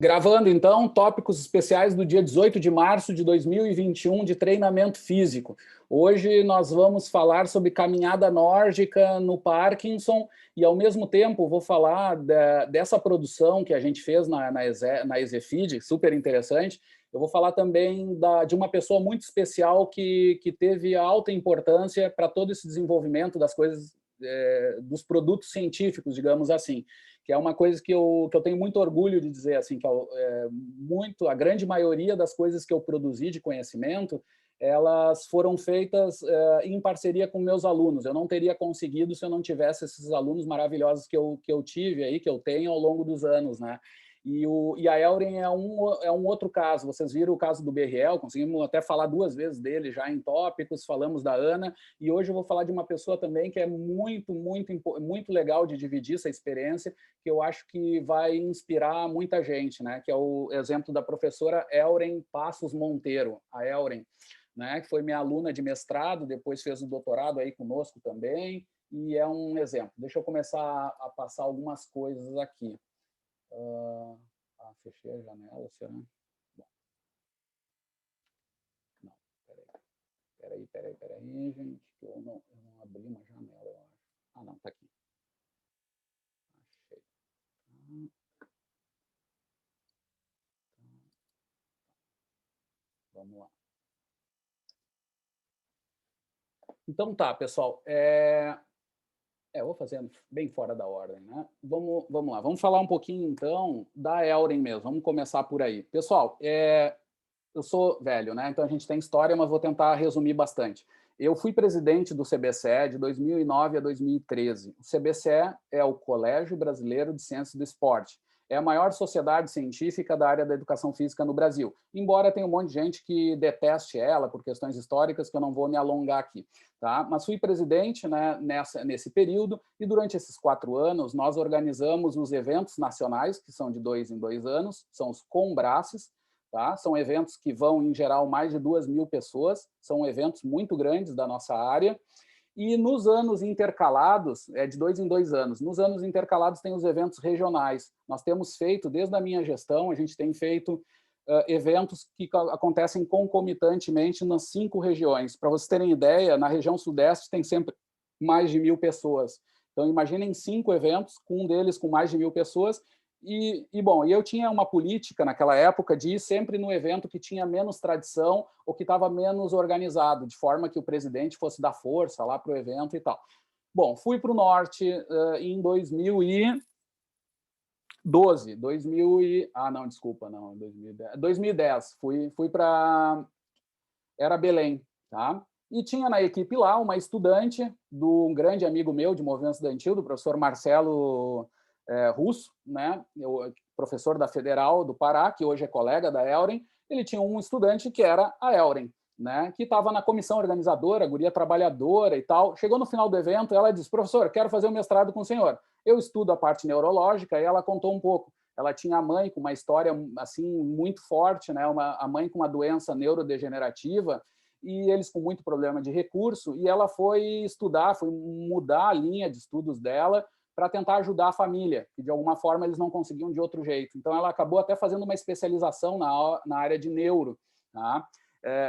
Gravando, então, tópicos especiais do dia 18 de março de 2021 de treinamento físico. Hoje nós vamos falar sobre caminhada nórdica no Parkinson e, ao mesmo tempo, vou falar dessa produção que a gente fez na Exefeed, super interessante. Eu vou falar também de uma pessoa muito especial que teve alta importância para todo esse desenvolvimento das coisas, dos produtos científicos, digamos assim, que é uma coisa que eu tenho muito orgulho de dizer, assim, que a grande maioria das coisas que eu produzi de conhecimento, elas foram feitas em parceria com meus alunos. Eu não teria conseguido se eu não tivesse esses alunos maravilhosos que eu tive aí, que eu tenho ao longo dos anos, né? E a Elren é um outro caso. Vocês viram o caso do Berriel, conseguimos até falar 2 vezes dele já em tópicos, falamos da Ana, e hoje eu vou falar de uma pessoa também que é muito legal de dividir essa experiência, que eu acho que vai inspirar muita gente, né? Que é o exemplo da professora Elren Passos Monteiro, a Elren, né? Que foi minha aluna de mestrado, depois fez o doutorado aí conosco também, e é um exemplo. Deixa eu começar a passar algumas coisas aqui. Fechei a janela, será? Bom. Não, peraí, gente, que eu não abri uma janela, eu acho. Ah, não, tá aqui. Achei. Vamos lá. Então tá, pessoal. Eu vou fazendo bem fora da ordem, né? Vamos lá. Vamos falar um pouquinho, então, da Elren mesmo. Vamos começar por aí. Pessoal, eu sou velho, né? Então a gente tem história, mas vou tentar resumir bastante. Eu fui presidente do CBCE de 2009 a 2013. O CBCE é o Colégio Brasileiro de Ciências do Esporte. É a maior sociedade científica da área da educação física no Brasil, embora tenha um monte de gente que deteste ela por questões históricas que eu não vou me alongar aqui. Tá? Mas fui presidente, né, nesse período, e durante esses 4 anos nós organizamos os eventos nacionais, que são de 2 em 2 anos, são os Combraces. Tá? São eventos que vão, em geral, mais de 2.000 pessoas, são eventos muito grandes da nossa área, e nos anos intercalados, de 2 em 2 anos, nos anos intercalados tem os eventos regionais. Nós temos feito, desde a minha gestão, a gente tem feito eventos que acontecem concomitantemente nas 5 regiões. Para vocês terem ideia, na região sudeste tem sempre mais de 1.000 pessoas. Então, imaginem 5 eventos, um deles com mais de 1.000 pessoas, bom, eu tinha uma política naquela época de ir sempre no evento que tinha menos tradição ou que estava menos organizado, de forma que o presidente fosse dar força lá para o evento e tal. Bom, fui para o Norte em 2012, 2010, fui para... Era Belém, tá? E tinha na equipe lá uma estudante de um grande amigo meu de movimento estudantil, do professor Marcelo Russo, né? Professor da Federal do Pará, que hoje é colega da Elren. Ele tinha um estudante que era a Elren, né? Que estava na comissão organizadora, guria trabalhadora e tal. Chegou no final do evento, ela disse: professor, quero fazer um mestrado com o senhor. Eu estudo a parte neurológica, e ela contou um pouco. Ela tinha a mãe com uma história assim muito forte, né? A mãe com uma doença neurodegenerativa, e eles com muito problema de recurso, e ela foi estudar, foi mudar a linha de estudos dela para tentar ajudar a família, que de alguma forma eles não conseguiam de outro jeito. Então ela acabou até fazendo uma especialização na área de neuro, tá?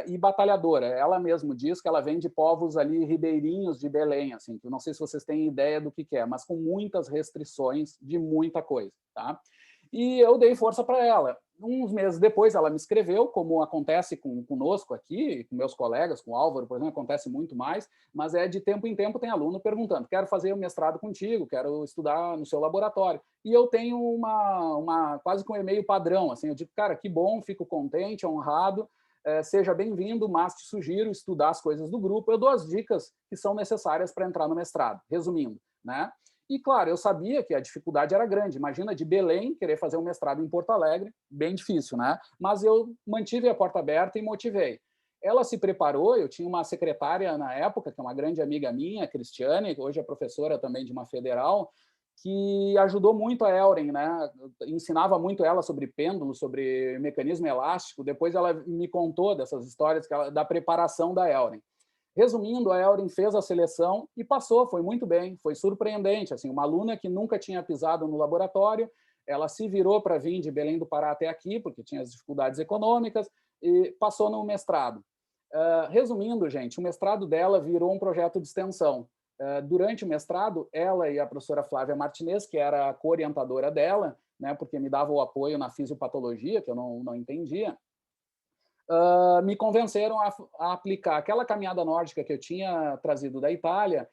E batalhadora. Ela mesmo diz que ela vem de povos ali ribeirinhos de Belém, assim, que eu não sei se vocês têm ideia do que é, mas com muitas restrições de muita coisa, tá? E eu dei força para ela. Uns meses depois, ela me escreveu, como acontece conosco aqui, com meus colegas, com o Álvaro, por exemplo, acontece muito mais, mas de tempo em tempo tem aluno perguntando: quero fazer o mestrado contigo, quero estudar no seu laboratório. E eu tenho quase que um e-mail padrão, assim, eu digo: cara, que bom, fico contente, honrado, seja bem-vindo, mas te sugiro estudar as coisas do grupo. Eu dou as dicas que são necessárias para entrar no mestrado, resumindo, né? E, claro, eu sabia que a dificuldade era grande. Imagina, de Belém, querer fazer um mestrado em Porto Alegre, bem difícil, né? Mas eu mantive a porta aberta e motivei. Ela se preparou, eu tinha uma secretária na época, que é uma grande amiga minha, Cristiane, que hoje é professora também de uma federal, que ajudou muito a Elren, né? Ensinava muito ela sobre pêndulo, sobre mecanismo elástico. Depois ela me contou dessas histórias da preparação da Elren. Resumindo, a Elren fez a seleção e passou, foi muito bem, foi surpreendente. Assim, uma aluna que nunca tinha pisado no laboratório, ela se virou para vir de Belém do Pará até aqui, porque tinha as dificuldades econômicas, e passou no mestrado. Resumindo, gente, o mestrado dela virou um projeto de extensão. Durante o mestrado, ela e a professora Flávia Martinez, que era a co-orientadora dela, né, porque me dava o apoio na fisiopatologia, que eu não entendia, me convenceram a aplicar aquela caminhada nórdica que eu tinha trazido da Itália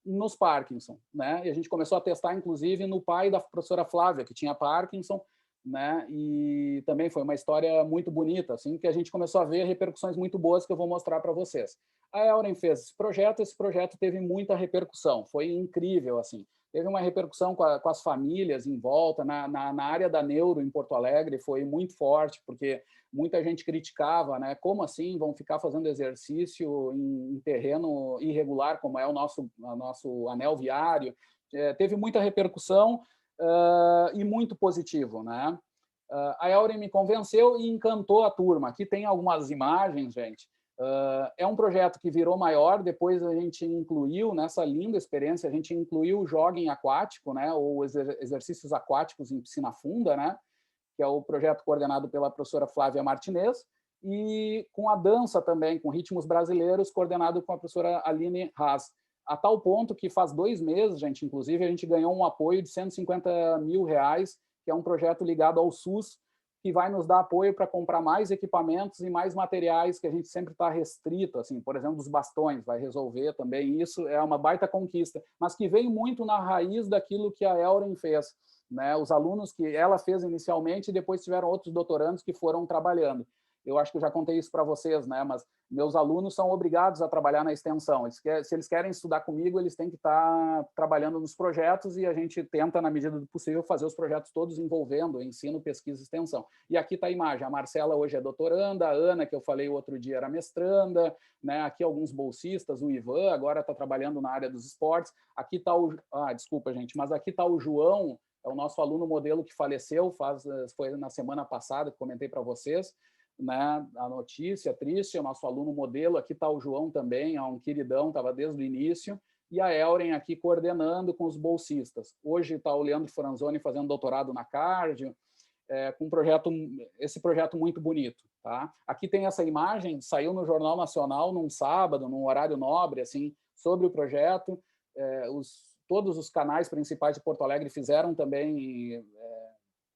nos Parkinson, né? E a gente começou a testar, inclusive, no pai da professora Flávia, que tinha Parkinson, né? E também foi uma história muito bonita, assim, que a gente começou a ver repercussões muito boas que eu vou mostrar para vocês. A Elren fez esse projeto teve muita repercussão, foi incrível, assim. Teve uma repercussão com as famílias em volta, na área da neuro em Porto Alegre, foi muito forte, porque muita gente criticava, né? Como assim vão ficar fazendo exercício em terreno irregular, como é o nosso anel viário? Teve muita repercussão e muito positivo, né? A Elren me convenceu e encantou a turma. Aqui tem algumas imagens, gente. É um projeto que virou maior, depois a gente incluiu, nessa linda experiência, a gente incluiu o jogging aquático, né? Ou exercícios aquáticos em piscina funda, né? Que é o projeto coordenado pela professora Flávia Martinez, e com a dança também, com ritmos brasileiros, coordenado com a professora Aline Haas. A tal ponto que faz 2 meses, gente, inclusive, a gente ganhou um apoio de R$150 mil, que é um projeto ligado ao SUS, que vai nos dar apoio para comprar mais equipamentos e mais materiais que a gente sempre está restrito, assim, por exemplo, dos bastões, vai resolver também isso, é uma baita conquista, mas que vem muito na raiz daquilo que a Elren fez, né? Os alunos que ela fez inicialmente e depois tiveram outros doutorandos que foram trabalhando. Eu acho que eu já contei isso para vocês, né? Mas meus alunos são obrigados a trabalhar na extensão. Se eles querem estudar comigo, eles têm que estar trabalhando nos projetos e a gente tenta, na medida do possível, fazer os projetos todos envolvendo ensino, pesquisa e extensão. E aqui está a imagem. A Marcela hoje é doutoranda, a Ana, que eu falei o outro dia, era mestranda, né? Aqui alguns bolsistas, o Ivan agora está trabalhando na área dos esportes. Aqui está o... desculpa, gente, mas aqui está o João, é o nosso aluno modelo que faleceu, foi na semana passada, que comentei para vocês, né, a notícia triste, é o nosso aluno modelo. Aqui está o João também, é um queridão, estava desde o início, e a Elren aqui coordenando com os bolsistas. Hoje está o Leandro Franzoni fazendo doutorado na Cardio, com esse projeto muito bonito. Tá? Aqui tem essa imagem, saiu no Jornal Nacional num sábado, num horário nobre, assim, sobre o projeto. Todos os canais principais de Porto Alegre fizeram também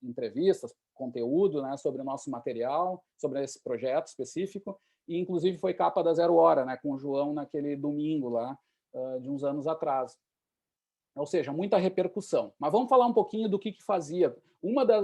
entrevistas, conteúdo, né, sobre o nosso material, sobre esse projeto específico, e inclusive foi capa da Zero Hora, né, com o João naquele domingo lá, de uns anos atrás. Ou seja, muita repercussão. Mas vamos falar um pouquinho do que fazia.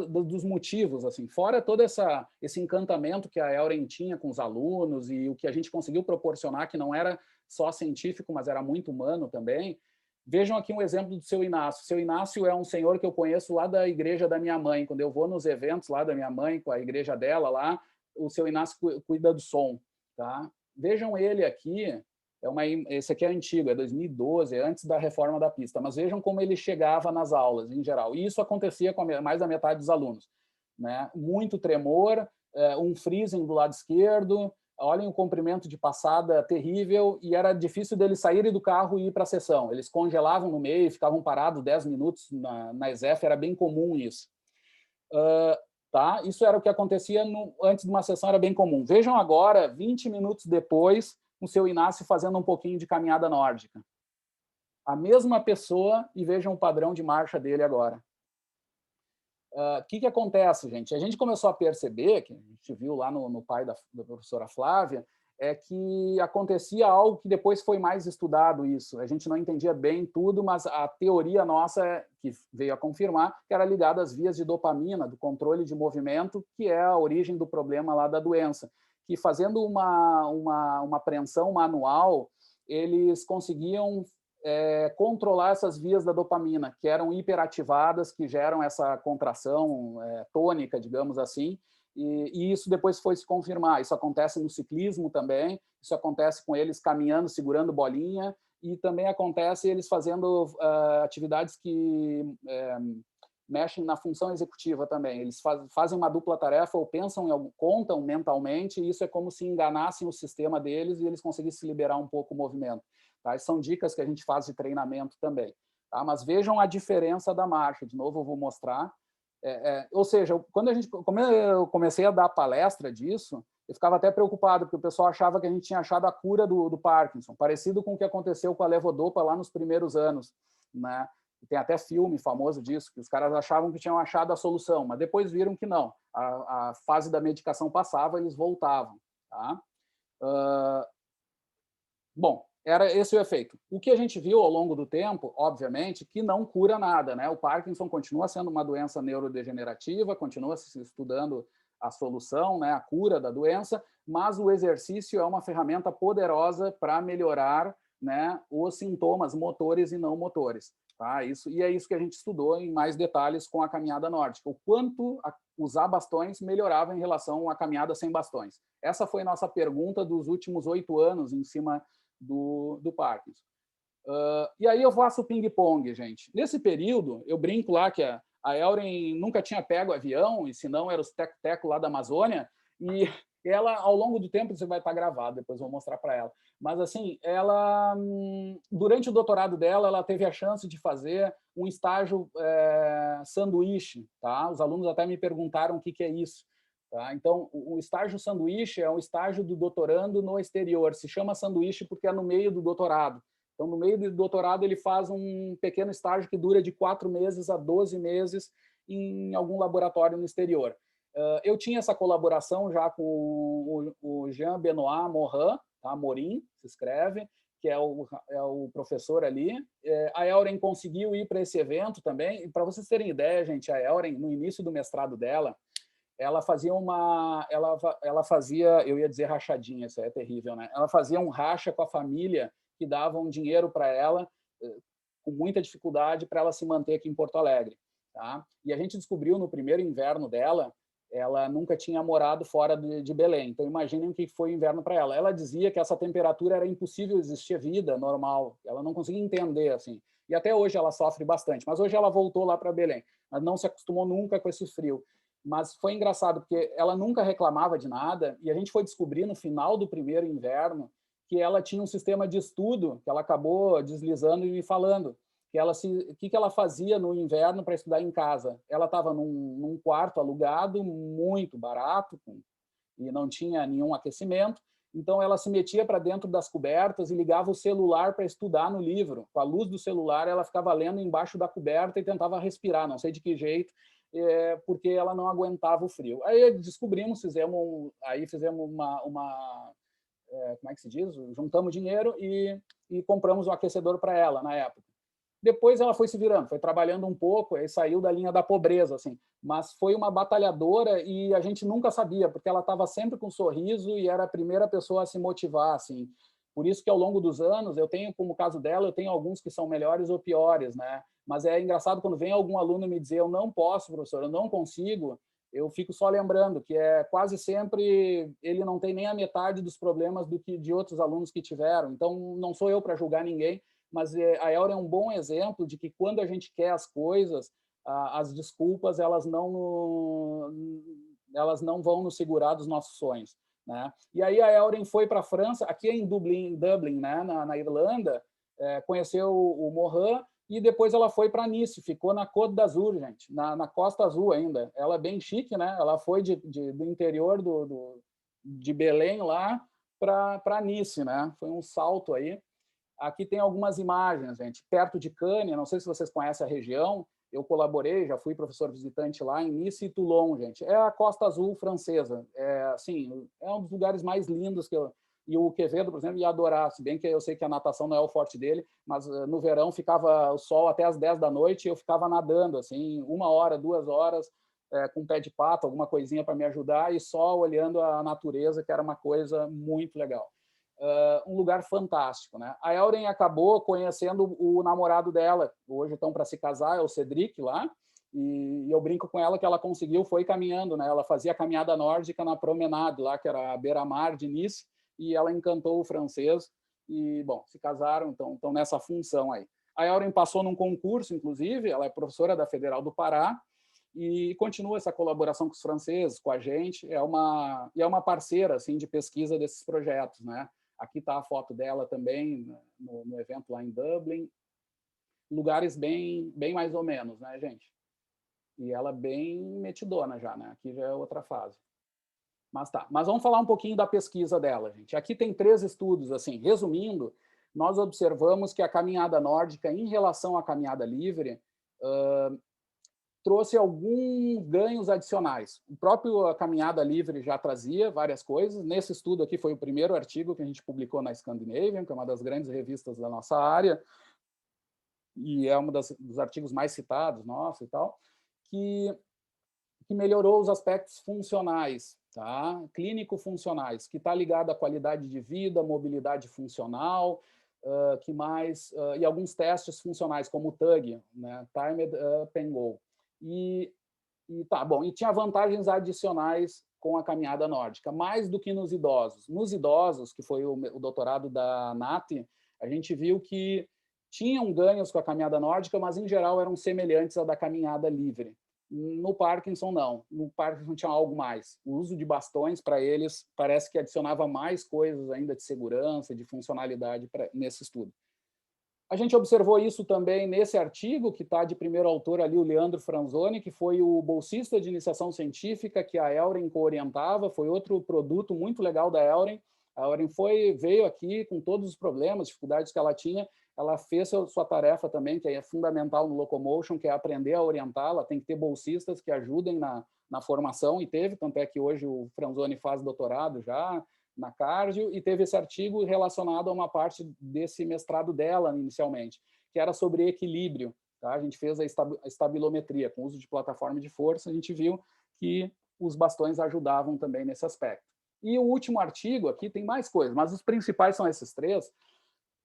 Dos motivos, assim, fora todo esse encantamento que a Elren tinha com os alunos e o que a gente conseguiu proporcionar, que não era só científico, mas era muito humano também. Vejam aqui um exemplo do seu Inácio. O seu Inácio é um senhor que eu conheço lá da igreja da minha mãe. Quando eu vou nos eventos lá da minha mãe, com a igreja dela lá, o seu Inácio cuida do som. Tá? Vejam ele aqui. Esse aqui é antigo, é 2012, é antes da reforma da pista. Mas vejam como ele chegava nas aulas, em geral. E isso acontecia com mais da metade dos alunos. Né? Muito tremor, um freezing do lado esquerdo. Olhem o comprimento de passada terrível, e era difícil deles saírem do carro e ir para a sessão. Eles congelavam no meio, ficavam parados 10 minutos na ESEF, era bem comum isso. Tá? Isso era o que acontecia antes de uma sessão, era bem comum. Vejam agora, 20 minutos depois, o seu Inácio fazendo um pouquinho de caminhada nórdica. A mesma pessoa, e vejam o padrão de marcha dele agora. Que acontece, gente? A gente começou a perceber, que a gente viu lá no pai da professora Flávia, é que acontecia algo que depois foi mais estudado isso. A gente não entendia bem tudo, mas a teoria nossa, que veio a confirmar, que era ligada às vias de dopamina, do controle de movimento, que é a origem do problema lá da doença. Que fazendo uma apreensão manual, eles conseguiam controlar essas vias da dopamina, que eram hiperativadas, que geram essa contração tônica, digamos assim, e isso depois foi se confirmar. Isso acontece no ciclismo também, isso acontece com eles caminhando, segurando bolinha, e também acontece eles fazendo atividades que mexem na função executiva também. Eles fazem uma dupla tarefa ou contam mentalmente, e isso é como se enganassem o sistema deles e eles conseguissem liberar um pouco o movimento. Tá? São dicas que a gente faz de treinamento também. Tá? Mas vejam a diferença da marcha. De novo, eu vou mostrar. Ou seja, quando eu comecei a dar palestra disso, eu ficava até preocupado, porque o pessoal achava que a gente tinha achado a cura do Parkinson, parecido com o que aconteceu com a levodopa lá nos primeiros anos, né? Tem até filme famoso disso, que os caras achavam que tinham achado a solução, mas depois viram que não. A fase da medicação passava, eles voltavam. Tá? Bom, era esse o efeito. O que a gente viu ao longo do tempo, obviamente, que não cura nada, né? O Parkinson continua sendo uma doença neurodegenerativa, continua se estudando a solução, né, a cura da doença, mas o exercício é uma ferramenta poderosa para melhorar, né, os sintomas motores e não motores. Tá? E é isso que a gente estudou em mais detalhes com a caminhada nórdica, o quanto usar bastões melhorava em relação à caminhada sem bastões. Essa foi a nossa pergunta dos últimos 8 anos em cima do Parkinson. E aí eu faço ping-pong, gente. Nesse período, eu brinco lá que a Elren nunca tinha pego avião, e se não, era os teco-teco lá da Amazônia, e ela, ao longo do tempo, você vai estar gravado, depois eu vou mostrar para ela. Mas, assim, ela, durante o doutorado dela, ela teve a chance de fazer um estágio sanduíche. Tá? Os alunos até me perguntaram o que é isso. Tá? Então, o estágio sanduíche é um estágio do doutorando no exterior. Se chama sanduíche porque é no meio do doutorado. Então, no meio do doutorado, ele faz um pequeno estágio que dura de 4 meses a 12 meses em algum laboratório no exterior. Eu tinha essa colaboração já com o Jean Benoit Morin, tá? Morin, se escreve, que é o professor ali. A Elren conseguiu ir para esse evento também. E, para vocês terem ideia, gente, a Elren, no início do mestrado dela, ela fazia eu ia dizer rachadinha, isso é terrível, né? Ela fazia um racha com a família que davam dinheiro para ela com muita dificuldade para ela se manter aqui em Porto Alegre, tá? E a gente descobriu no primeiro inverno dela, ela nunca tinha morado fora de Belém. Então imaginem o que foi o inverno para ela. Ela dizia que essa temperatura era impossível existir vida normal. Ela não conseguia entender assim. E até hoje ela sofre bastante. Mas hoje ela voltou lá para Belém. Ela não se acostumou nunca com esse frio. Mas foi engraçado, porque ela nunca reclamava de nada, e a gente foi descobrir no final do primeiro inverno que ela tinha um sistema de estudo, que ela acabou deslizando e me falando, o que ela fazia no inverno para estudar em casa. Ela estava num quarto alugado, muito barato, e não tinha nenhum aquecimento, então ela se metia para dentro das cobertas e ligava o celular para estudar no livro. Com a luz do celular, ela ficava lendo embaixo da coberta e tentava respirar, não sei de que jeito, porque ela não aguentava o frio. Aí descobrimos, fizemos como é que se diz? Juntamos dinheiro e compramos um aquecedor para ela na época. Depois ela foi se virando, foi trabalhando um pouco, aí saiu da linha da pobreza, assim. Mas foi uma batalhadora e a gente nunca sabia, porque ela estava sempre com um sorriso e era a primeira pessoa a se motivar, assim. Por isso que ao longo dos anos, eu tenho, como o caso dela, eu tenho alguns que são melhores ou piores, né? Mas é engraçado quando vem algum aluno me dizer, eu não posso, professor, eu não consigo, eu fico só lembrando que quase sempre ele não tem nem a metade dos problemas do que de outros alunos que tiveram. Então, não sou eu para julgar ninguém, mas a Elra é um bom exemplo de que quando a gente quer as coisas, as desculpas elas não vão nos segurar dos nossos sonhos, né? E aí a Elren foi para a França, aqui em Dublin, né, na Irlanda, conheceu o Morin e depois ela foi para Nice, ficou na Côte d'Azur, gente, na Costa Azul ainda. Ela é bem chique, né? Ela foi do interior de Belém lá para Nice, né? Foi um salto aí. Aqui tem algumas imagens, gente, perto de Cannes, não sei se vocês conhecem a região, eu colaborei, já fui professor visitante lá em Nice e Toulon, gente. É a Costa Azul francesa. Assim, é um dos lugares mais lindos que e o Quevedo, por exemplo, ia adorar, se bem que eu sei que a natação não é o forte dele, mas no verão ficava o sol até as 10 da noite e eu ficava nadando, assim, 1 hora, 2 horas, com um pé de pato, alguma coisinha para me ajudar e só olhando a natureza, que era uma coisa muito legal. Um lugar fantástico, né? A Elren acabou conhecendo o namorado dela, hoje estão para se casar, é o Cedric lá, e eu brinco com ela que ela conseguiu, foi caminhando, né? Ela fazia a caminhada nórdica na promenade lá, que era a beira-mar de Nice, e ela encantou o francês, e, bom, se casaram, então estão nessa função aí. A Elren passou num concurso, inclusive, ela é professora da Federal do Pará, e continua essa colaboração com os franceses, com a gente, é uma parceira assim, de pesquisa desses projetos, né? Aqui está a foto dela também no evento lá em Dublin. Lugares bem mais ou menos, né, gente? E ela bem metidona já, né? Aqui já é outra fase. Mas tá. Mas vamos falar um pouquinho da pesquisa dela, gente. Aqui tem 3 estudos, assim, resumindo, nós observamos que a caminhada nórdica, em relação à caminhada livre, trouxe alguns ganhos adicionais. O próprio a caminhada livre já trazia várias coisas. Nesse estudo aqui foi o primeiro artigo que a gente publicou na Scandinavian, que é uma das grandes revistas da nossa área, e é um dos artigos mais citados, nossa e tal, que melhorou os aspectos funcionais, tá? Clínico-funcionais, que está ligado à qualidade de vida, mobilidade funcional, que mais, e alguns testes funcionais, como o TUG, né? Timed Up and Go. E tá bom, e tinha vantagens adicionais com a caminhada nórdica, mais do que nos idosos. Nos idosos, que foi o doutorado da Nath, a gente viu que tinham ganhos com a caminhada nórdica, mas em geral eram semelhantes à da caminhada livre. No Parkinson, não. No Parkinson tinha algo mais. O uso de bastões, para eles, parece que adicionava mais coisas ainda de segurança, de funcionalidade nesse estudo. A gente observou isso também nesse artigo, que está de primeiro autor ali, o Leandro Franzoni, que foi o bolsista de iniciação científica que a Elren co-orientava, foi outro produto muito legal da Elren. A Elren veio aqui com todos os problemas, dificuldades que ela tinha, ela fez sua tarefa também, que é fundamental no Locomotion, que é aprender a orientar, ela tem que ter bolsistas que ajudem na formação, e teve, tanto é que hoje o Franzoni faz doutorado já, na Cardio, e teve esse artigo relacionado a uma parte desse mestrado dela, inicialmente, que era sobre equilíbrio. Tá? A gente fez a estabilometria, com uso de plataforma de força, a gente viu que os bastões ajudavam também nesse aspecto. E o último artigo, aqui tem mais coisas, mas os principais são esses 3,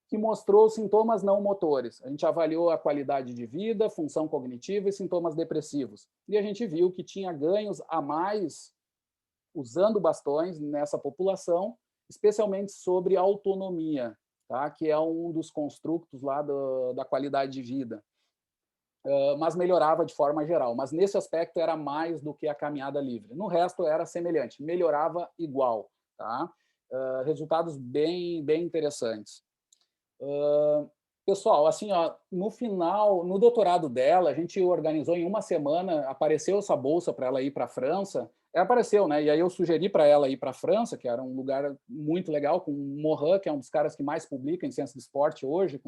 que mostrou sintomas não motores. A gente avaliou a qualidade de vida, função cognitiva e sintomas depressivos. E a gente viu que tinha ganhos a mais usando bastões nessa população, especialmente sobre autonomia, tá? Que é um dos construtos lá da qualidade de vida. Mas melhorava de forma geral. Mas nesse aspecto era mais do que a caminhada livre. No resto era semelhante, melhorava igual. Tá? Resultados bem interessantes. Pessoal, assim, ó, no final, no doutorado dela, a gente organizou em uma semana, apareceu essa bolsa para ela ir para a França. Apareceu, né? E aí eu sugeri para ela ir para a França, que era um lugar muito legal, com o Morin, que é um dos caras que mais publica em ciência do esporte hoje,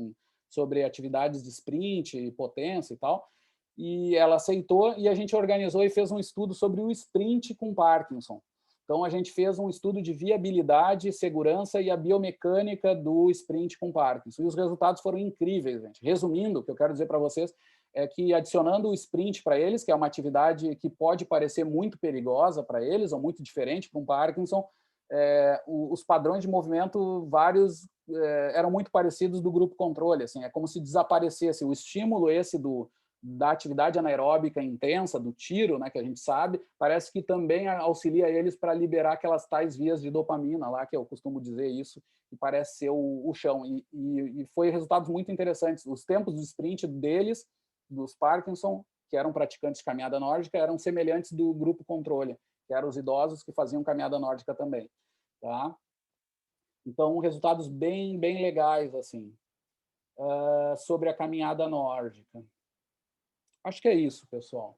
sobre atividades de sprint, potência e tal. E ela aceitou e a gente organizou e fez um estudo sobre o sprint com Parkinson. Então, a gente fez um estudo de viabilidade, segurança e a biomecânica do sprint com Parkinson. E os resultados foram incríveis, gente. Resumindo, o que eu quero dizer para vocês é que, adicionando o sprint para eles, que é uma atividade que pode parecer muito perigosa para eles, ou muito diferente para um Parkinson, os padrões de movimento, vários, eram muito parecidos do grupo controle. Assim, é como se desaparecesse o estímulo da atividade anaeróbica intensa, do tiro, né, que a gente sabe, parece que também auxilia eles para liberar aquelas tais vias de dopamina lá, que eu costumo dizer isso, e parece ser o chão. E foi resultados muito interessantes. Os tempos do sprint deles, dos Parkinson, que eram praticantes de caminhada nórdica, eram semelhantes do grupo controle, que eram os idosos que faziam caminhada nórdica também. Tá? Então, resultados bem legais, assim, sobre a caminhada nórdica. Acho que é isso, pessoal.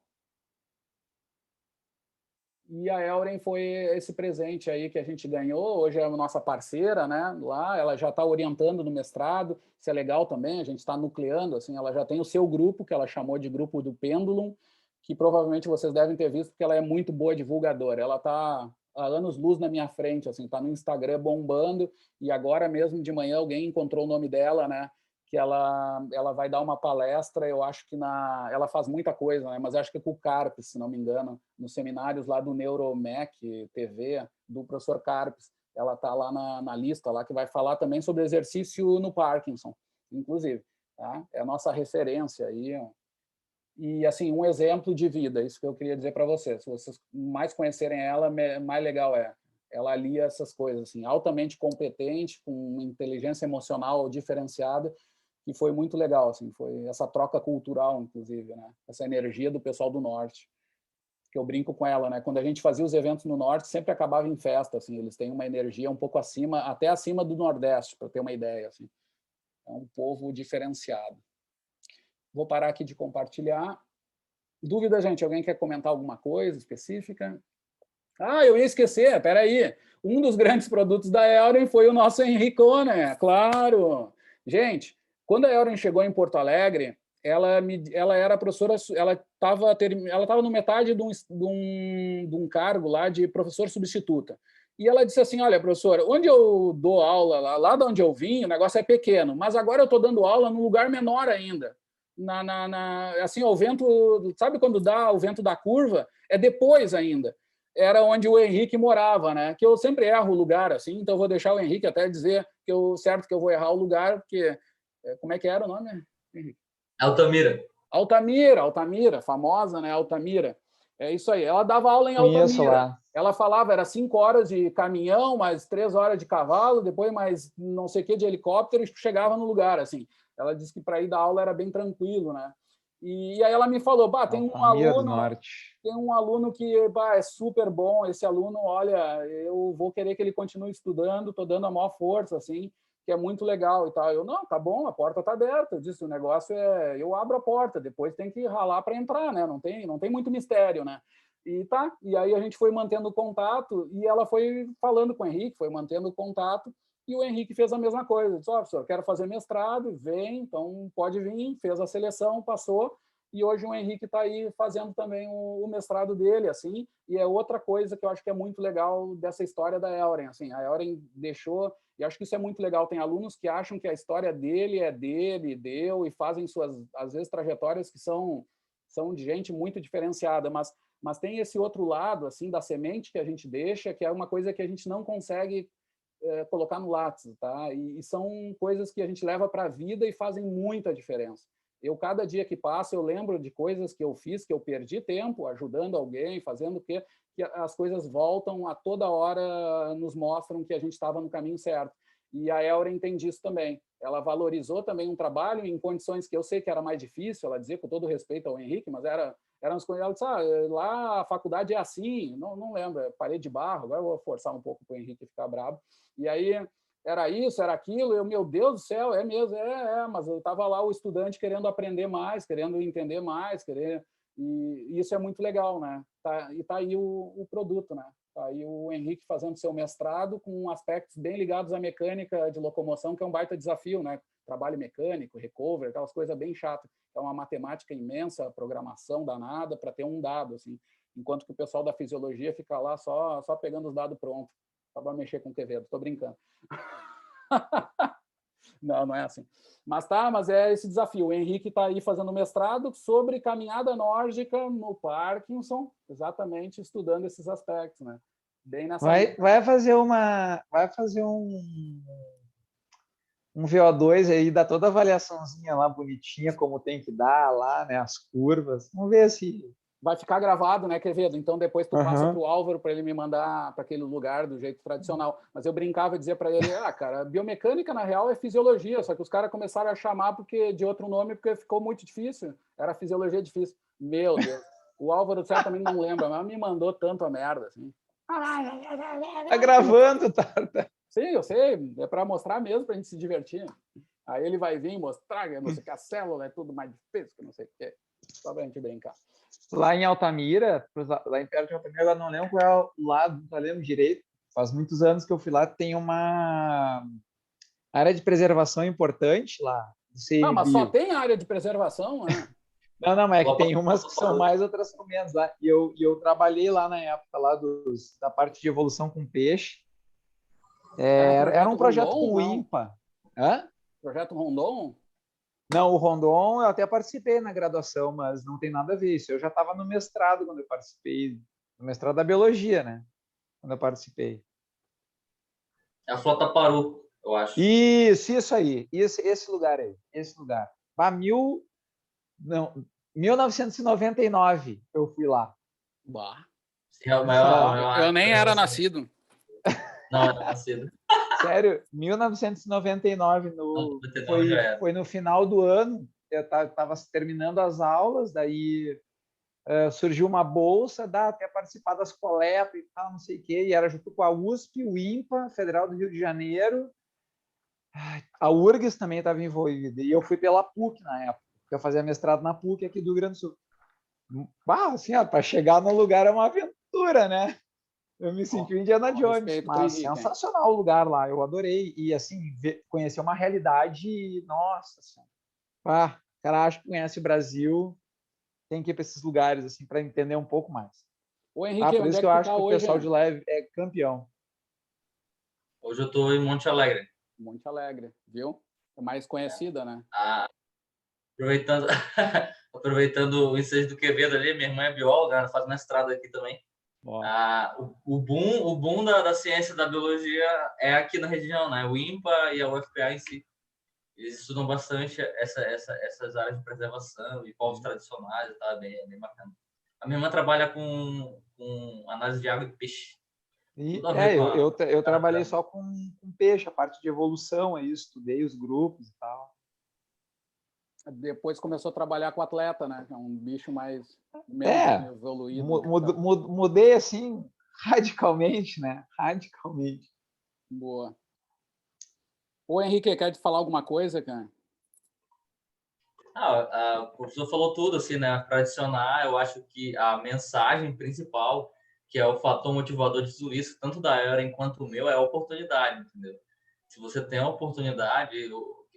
E a Elren foi esse presente aí que a gente ganhou. Hoje é a nossa parceira, né? Lá, ela já está orientando no mestrado. Isso é legal também. A gente está nucleando, assim. Ela já tem o seu grupo, que ela chamou de grupo do Pêndulo, que provavelmente vocês devem ter visto, porque ela é muito boa divulgadora. Ela está há anos-luz na minha frente, assim. Está no Instagram bombando. E agora mesmo de manhã alguém encontrou o nome dela, né? Que ela vai dar uma palestra, eu acho que ela faz muita coisa, né? Mas acho que é com o Carpes, se não me engano, nos seminários lá do Neuromec TV, do professor Carpes. Ela está lá na lista, lá que vai falar também sobre exercício no Parkinson, inclusive. Tá? É a nossa referência aí. E, assim, um exemplo de vida, isso que eu queria dizer para vocês. Se vocês mais conhecerem ela, mais legal é. Ela alia essas coisas, assim, altamente competente, com inteligência emocional diferenciada, que foi muito legal, assim, foi essa troca cultural, inclusive, né? Essa energia do pessoal do Norte, que eu brinco com ela, né? Quando a gente fazia os eventos no Norte, sempre acabava em festa, assim, eles têm uma energia um pouco acima, até acima do Nordeste, para ter uma ideia, assim. É um povo diferenciado. Vou parar aqui de compartilhar. Dúvida, gente? Alguém quer comentar alguma coisa específica? Ah, eu ia esquecer, peraí. Um dos grandes produtos da Elren foi o nosso Henricone, claro. Gente, quando a Elren chegou em Porto Alegre, ela era professora, ela estava no metade de um cargo lá de professor substituta. E ela disse assim, olha, professora, onde eu dou aula, lá de onde eu vim, o negócio é pequeno, mas agora eu estou dando aula num lugar menor ainda. Assim, o vento, sabe quando dá o vento da curva? É depois ainda era onde o Henrique morava, né? Que eu sempre erro o lugar, assim, então eu vou deixar o Henrique até dizer certo que eu vou errar o lugar, porque como é que era o nome, Henrique? Altamira. Altamira, famosa, né? Altamira. É isso aí. Ela dava aula em Conheço Altamira. lá. Ela falava, era 5 horas de caminhão, mais 3 horas de cavalo, depois mais não sei o que de helicóptero, e chegava no lugar, assim. Ela disse que para ir dar aula era bem tranquilo, né? E aí ela me falou, tem Altamira do Norte. tem um aluno que é super bom, esse aluno, olha, eu vou querer que ele continue estudando, estou dando a maior força, assim, que é muito legal e tal. Eu, não, tá bom, a porta está aberta. Eu disse, o negócio é, eu abro a porta, depois tem que ralar para entrar, né? Não tem muito mistério, né? E tá, e aí a gente foi mantendo contato e ela foi falando com o Henrique, foi mantendo contato e o Henrique fez a mesma coisa. Disse, professor, quero fazer mestrado, vem, então pode vir, fez a seleção, passou, e hoje o Henrique está aí fazendo também o mestrado dele, assim, e é outra coisa que eu acho que é muito legal dessa história da Elren, assim, a Elren deixou, e acho que isso é muito legal, tem alunos que acham que a história dele é dele, deu, e fazem suas, às vezes, trajetórias que são de gente muito diferenciada, mas tem esse outro lado, assim, da semente que a gente deixa, que é uma coisa que a gente não consegue colocar no lápis, tá? E são coisas que a gente leva para a vida e fazem muita diferença. Eu, cada dia que passa, eu lembro de coisas que eu fiz, que eu perdi tempo ajudando alguém, fazendo o quê, que as coisas voltam a toda hora, nos mostram que a gente estava no caminho certo. E a Elren entende isso também. Ela valorizou também um trabalho em condições que eu sei que era mais difícil, ela dizia com todo respeito ao Henrique, mas eram as coisas, ela disse, lá a faculdade é assim, não lembro, é parede de barro, agora eu vou forçar um pouco para o Henrique ficar bravo. E aí era isso, era aquilo, eu, meu Deus do céu, é mesmo, mas eu estava lá o estudante querendo aprender mais, querendo entender mais, e isso é muito legal, né? E tá aí o produto, né? Tá aí o Henrique fazendo seu mestrado com aspectos bem ligados à mecânica de locomoção, que é um baita desafio, né? Trabalho mecânico, recover, aquelas coisas bem chatas. É uma matemática imensa, programação danada para ter um dado, assim. Enquanto que o pessoal da fisiologia fica lá só pegando os dados prontos. Só para mexer com o Quevedo, estou brincando. Não é assim. Mas é esse desafio. O Henrique está aí fazendo mestrado sobre caminhada nórdica no Parkinson, exatamente estudando esses aspectos, né? Bem nessa vai fazer um VO2 aí, dá toda a avaliaçãozinha lá bonitinha, como tem que dar lá, né? As curvas. Vamos ver se vai ficar gravado, né, Quevedo? Então depois tu passa para o Álvaro para ele me mandar para aquele lugar do jeito tradicional. Mas eu brincava e dizia para ele, cara, biomecânica na real é fisiologia, só que os caras começaram a chamar de outro nome porque ficou muito difícil. Era fisiologia difícil. Meu Deus. O Álvaro certamente não lembra, mas me mandou tanto a merda, assim. Tá gravando, tá? Sim, eu sei, é para mostrar mesmo, para a gente se divertir. Aí ele vai vir mostrar, não sei que a célula é tudo mais difícil, que não sei o que. Só para a gente brincar. Lá em Altamira, lá em perto de Altamira, agora não lembro qual é o lado, não lembro direito. Faz muitos anos que eu fui lá, tem uma área de preservação importante lá. Não, mas só tem área de preservação, né? Não, mas é que tem umas que são mais, outras com menos lá. E eu trabalhei lá na época lá da parte de evolução com peixe. Era um projeto Rondon, com o INPA. Hã? Projeto Rondon? Não, o Rondon eu até participei na graduação, mas não tem nada a ver isso. Eu já estava no mestrado quando eu participei, no mestrado da biologia, né? Quando eu participei. A flota parou, eu acho. Isso aí. Esse lugar aí. Esse lugar. 1999 eu fui lá. Bah. Eu nem era nascido. Não, era nascido. Sério, 1999 foi no final do ano. Eu estava terminando as aulas, daí surgiu uma bolsa, dá até participar das coletas e tal, não sei o quê, e era junto com a USP, o INPA, Federal do Rio de Janeiro. A URGS também estava envolvida, e eu fui pela PUC na época, porque eu fazia mestrado na PUC aqui do Rio Grande do Sul. Assim, para chegar no lugar é uma aventura, né? Eu me senti Indiana Jones, mas sensacional o lugar lá, eu adorei. E, assim, conhecer uma realidade, nossa senhora. Cara, acho que conhece o Brasil, tem que ir para esses lugares, assim, para entender um pouco mais. Ô, Henrique, por isso que eu acho que o pessoal de lá é campeão. Hoje eu estou em Monte Alegre. Monte Alegre, viu? É mais conhecida, né? Aproveitando, aproveitando o ensejo do Quevedo ali, minha irmã é bióloga, ela faz mestrado aqui também. O boom da ciência da biologia é aqui na região, né? O INPA e a UFPA em si. Eles estudam bastante essas áreas de preservação e povos tradicionais, tá? Bem bacana. A minha irmã trabalha com análise de água e peixe. Eu trabalhei só com peixe, a parte de evolução, aí estudei os grupos e tal. Depois começou a trabalhar com atleta, né? É um bicho mais evoluído. Mudei assim radicalmente, né? Radicalmente. Boa. Ô, Henrique, quer te falar alguma coisa, cara? O professor falou tudo, assim, né? Para adicionar, eu acho que a mensagem principal, que é o fator motivador de tudo isso, tanto da Erin quanto o meu, é a oportunidade, entendeu? Se você tem a oportunidade,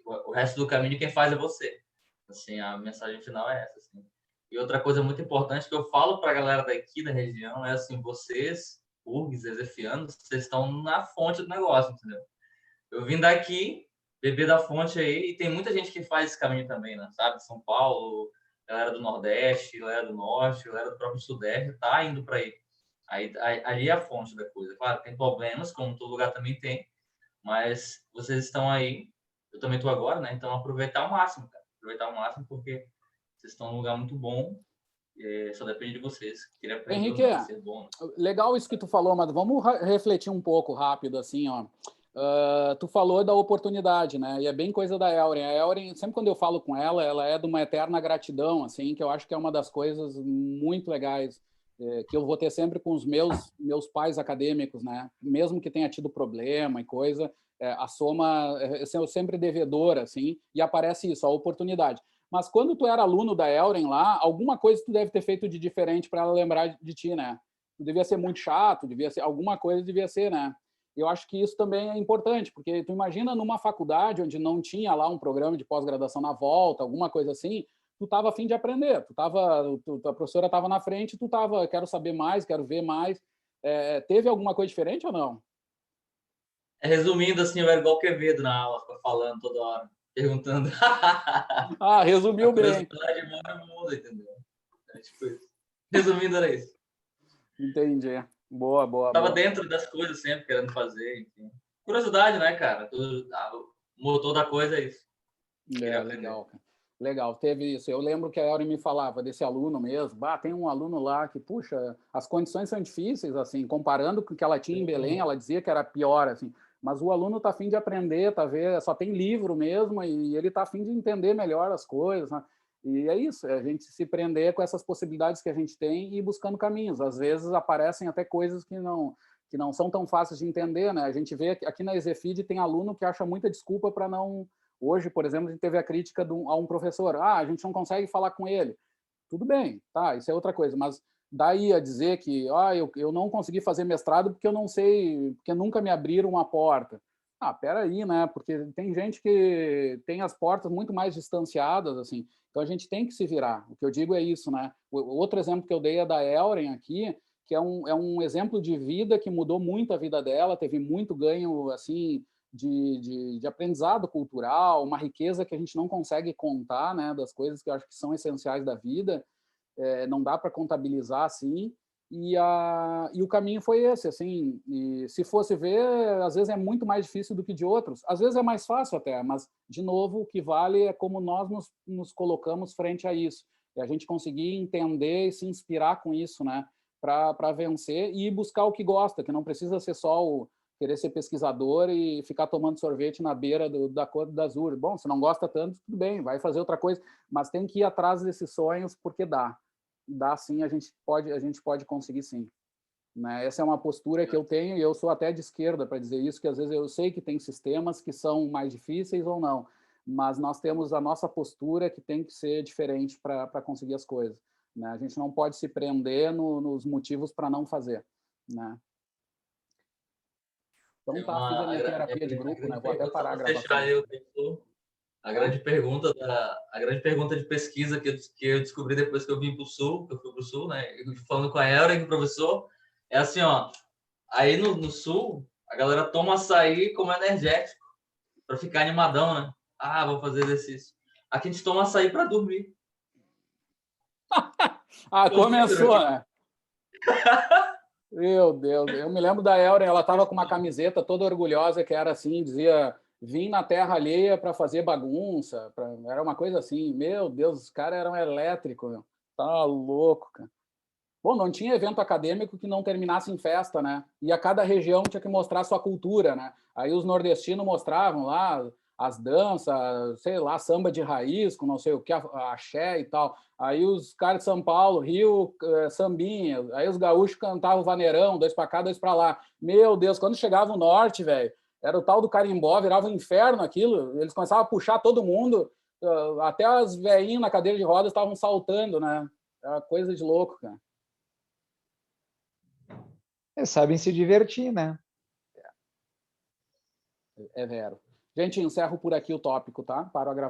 o resto do caminho quem faz é você. Assim, a mensagem final é essa, assim. E outra coisa muito importante que eu falo para a galera daqui da região é assim, vocês, URGS, ESEFianos, vocês estão na fonte do negócio, entendeu? Eu vim daqui, beber da fonte aí, e tem muita gente que faz esse caminho também, né? Sabe? São Paulo, galera do Nordeste, galera do Norte, galera do próprio Sudeste, tá indo para aí. Ali é a fonte da coisa. Claro, tem problemas, como todo lugar também tem, mas vocês estão aí, eu também estou agora, né? Então aproveitar ao máximo, cara. Aproveitar ao máximo, porque vocês estão num lugar muito bom, só depende de vocês. Queria aprender Henrique, ser bom, né? Legal isso que tu falou, mas vamos refletir um pouco rápido, assim, ó. Tu falou da oportunidade, né? E é bem coisa da Elren. A Elren, sempre quando eu falo com ela, ela é de uma eterna gratidão, assim, que eu acho que é uma das coisas muito legais que eu vou ter sempre com os meus pais acadêmicos, né? Mesmo que tenha tido problema e coisa, a soma, eu sempre devedora, assim, e aparece isso, a oportunidade. Mas quando tu era aluno da Elren lá, alguma coisa tu deve ter feito de diferente para ela lembrar de ti, né? Tu devia ser muito chato, devia ser alguma coisa, devia ser, né? Eu acho que isso também é importante, porque tu imagina numa faculdade onde não tinha lá um programa de pós-graduação na volta, alguma coisa assim, tu estava a fim de aprender, a professora estava na frente, tu estava, quero saber mais, quero ver mais. Teve alguma coisa diferente ou não? Resumindo, assim, eu era igual o Quevedo na aula, falando toda hora, perguntando. Resumiu bem. A curiosidade mora no mundo, entendeu? Tipo isso. Resumindo, era isso. Entendi. Boa. Tava dentro das coisas sempre, querendo fazer, enfim. Curiosidade, né, cara? O motor da coisa é isso. Legal, cara. Legal, teve isso. Eu lembro que a Elrin me falava desse aluno mesmo. Tem um aluno lá que, puxa, as condições são difíceis, assim, comparando com o que ela tinha em Belém, ela dizia que era pior, assim. Mas o aluno está a fim de aprender, só tem livro mesmo, e ele está a fim de entender melhor as coisas, né? E é isso, a gente se prender com essas possibilidades que a gente tem e ir buscando caminhos. Às vezes aparecem até coisas que não são tão fáceis de entender, né? A gente vê que aqui na ESEFID tem aluno que acha muita desculpa para não... Hoje, por exemplo, a gente teve a crítica a um professor. A gente não consegue falar com ele. Tudo bem, tá, isso é outra coisa. Mas daí a dizer que eu não consegui fazer mestrado porque eu não sei, porque nunca me abriram uma porta. Peraí, né? Porque tem gente que tem as portas muito mais distanciadas, assim. Então a gente tem que se virar. O que eu digo é isso, né? O outro exemplo que eu dei é da Elren aqui, que é um exemplo de vida que mudou muito a vida dela, teve muito ganho, assim, de aprendizado cultural, uma riqueza que a gente não consegue contar, né, das coisas que eu acho que são essenciais da vida, não dá para contabilizar assim, e o caminho foi esse, assim, e se fosse ver, às vezes é muito mais difícil do que de outros, às vezes é mais fácil até, mas, de novo, o que vale é como nós nos colocamos frente a isso, e a gente conseguir entender e se inspirar com isso, né, para vencer e buscar o que gosta, que não precisa ser só querer ser pesquisador e ficar tomando sorvete na beira da Côte d'Azur. Bom, se não gosta tanto, tudo bem, vai fazer outra coisa, mas tem que ir atrás desses sonhos porque dá. Dá sim, a gente pode conseguir sim. Né? Essa é uma postura que eu tenho e eu sou até de esquerda para dizer isso, que às vezes eu sei que tem sistemas que são mais difíceis ou não, mas nós temos a nossa postura que tem que ser diferente para conseguir as coisas. né? A gente não pode se prender nos motivos para não fazer, né? Então tá, fiz a minha terapia de grupo, né? Vou até parar a gravação. A grande pergunta de pesquisa que eu descobri depois que eu vim para o Sul, que eu fui para o Sul, né? Falando com a Elra, o professor, é assim, ó. Aí no Sul, a galera toma açaí como energético para ficar animadão, né? Ah, vou fazer exercício. Aqui a gente toma açaí para dormir. Começou, né? Meu Deus, eu me lembro da Elra, ela estava com uma camiseta toda orgulhosa que era assim, dizia: vim na terra alheia para fazer bagunça, era uma coisa assim. Meu Deus, os caras eram elétricos, meu. Tá louco, cara. Bom, não tinha evento acadêmico que não terminasse em festa, né? E a cada região tinha que mostrar sua cultura, né? Aí os nordestinos mostravam lá as danças, sei lá, samba de raiz, com não sei o que, axé e tal. Aí os caras de São Paulo, Rio, sambinha. Aí os gaúchos cantavam vaneirão, 2 para cá, 2 para lá. Meu Deus, quando chegava o norte, velho, era o tal do carimbó, virava um inferno aquilo. Eles começavam a puxar todo mundo, até as velhinhas na cadeira de rodas estavam saltando, né? Era coisa de louco, cara. Sabem se divertir, né? É vero. Gente, encerro por aqui o tópico, tá? Paro a gravação.